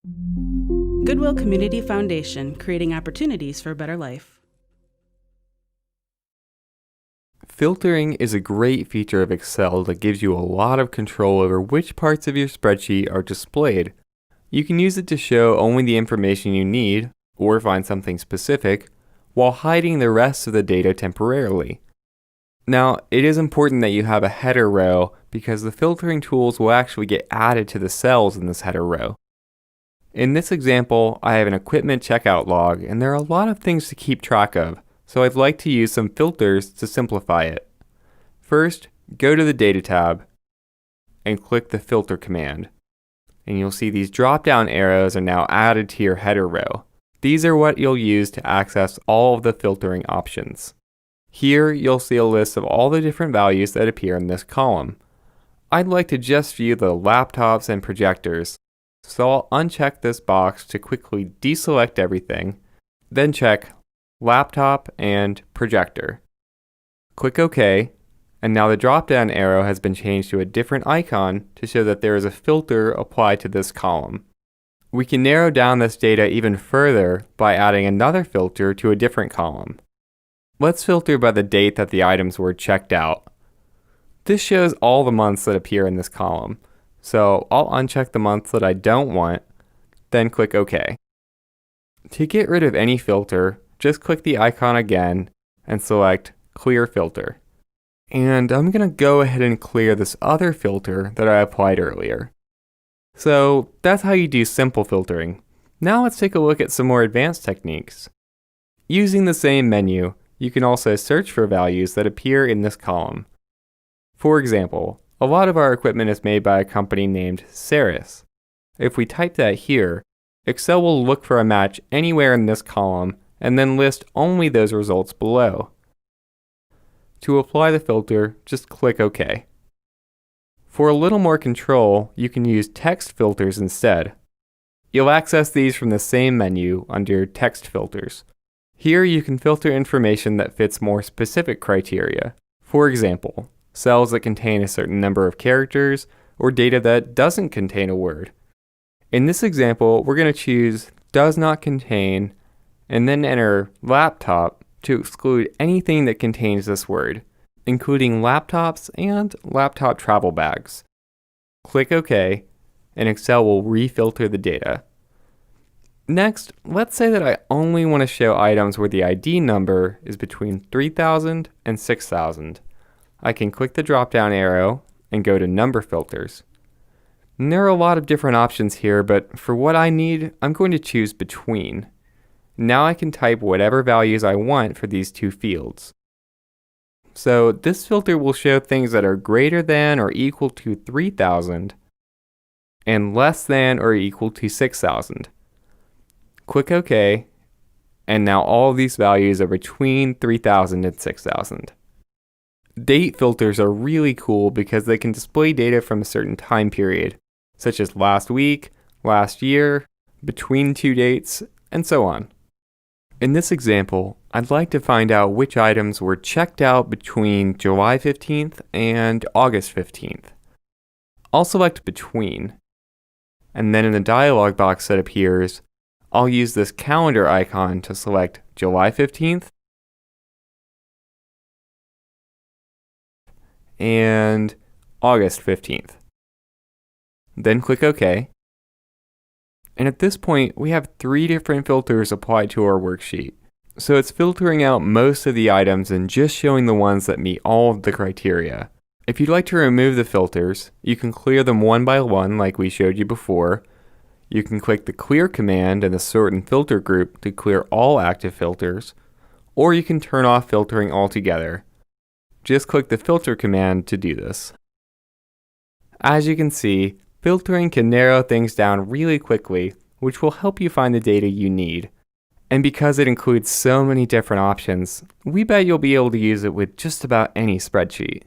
Goodwill Community Foundation, creating opportunities for a better life. Filtering is a great feature of Excel that gives you a lot of control over which parts of your spreadsheet are displayed. You can use it to show only the information you need, or find something specific, while hiding the rest of the data temporarily. Now, it is important that you have a header row because the filtering tools will actually get added to the cells in this header row. In this example, I have an equipment checkout log, and there are a lot of things to keep track of, so I'd like to use some filters to simplify it. First, go to the Data tab and click the Filter command, and you'll see these drop-down arrows are now added to your header row. These are what you'll use to access all of the filtering options. Here, you'll see a list of all the different values that appear in this column. I'd like to just view the laptops and projectors, so I'll uncheck this box to quickly deselect everything, then check Laptop and Projector. Click OK, and now the drop-down arrow has been changed to a different icon to show that there is a filter applied to this column. We can narrow down this data even further by adding another filter to a different column. Let's filter by the date that the items were checked out. This shows all the months that appear in this column, so I'll uncheck the months that I don't want, then click OK. To get rid of any filter, just click the icon again and select Clear Filter. And I'm going to go ahead and clear this other filter that I applied earlier. So that's how you do simple filtering. Now let's take a look at some more advanced techniques. Using the same menu, you can also search for values that appear in this column. For example, a lot of our equipment is made by a company named Ceres. If we type that here, Excel will look for a match anywhere in this column and then list only those results below. To apply the filter, just click OK. For a little more control, you can use text filters instead. You'll access these from the same menu under Text Filters. Here you can filter information that fits more specific criteria. For example, cells that contain a certain number of characters, or data that doesn't contain a word. In this example, we're going to choose Does Not Contain, and then enter Laptop to exclude anything that contains this word, including laptops and laptop travel bags. Click OK, and Excel will refilter the data. Next, let's say that I only want to show items where the ID number is between 3000 and 6000. I can click the drop-down arrow and go to Number Filters. And there are a lot of different options here, but for what I need, I'm going to choose Between. Now I can type whatever values I want for these two fields. So this filter will show things that are greater than or equal to 3000 and less than or equal to 6000. Click OK, and now all of these values are between 3000 and 6000. Date filters are really cool because they can display data from a certain time period, such as last week, last year, between two dates, and so on. In this example, I'd like to find out which items were checked out between July 15th and August 15th. I'll select Between, and then in the dialog box that appears, I'll use this calendar icon to select July 15th and August 15th. Then click OK. And at this point, we have 3 different filters applied to our worksheet. So it's filtering out most of the items and just showing the ones that meet all of the criteria. If you'd like to remove the filters, you can clear them one by one like we showed you before. You can click the Clear command in the Sort and Filter group to clear all active filters, or you can turn off filtering altogether. Just click the Filter command to do this. As you can see, filtering can narrow things down really quickly, which will help you find the data you need. And because it includes so many different options, we bet you'll be able to use it with just about any spreadsheet.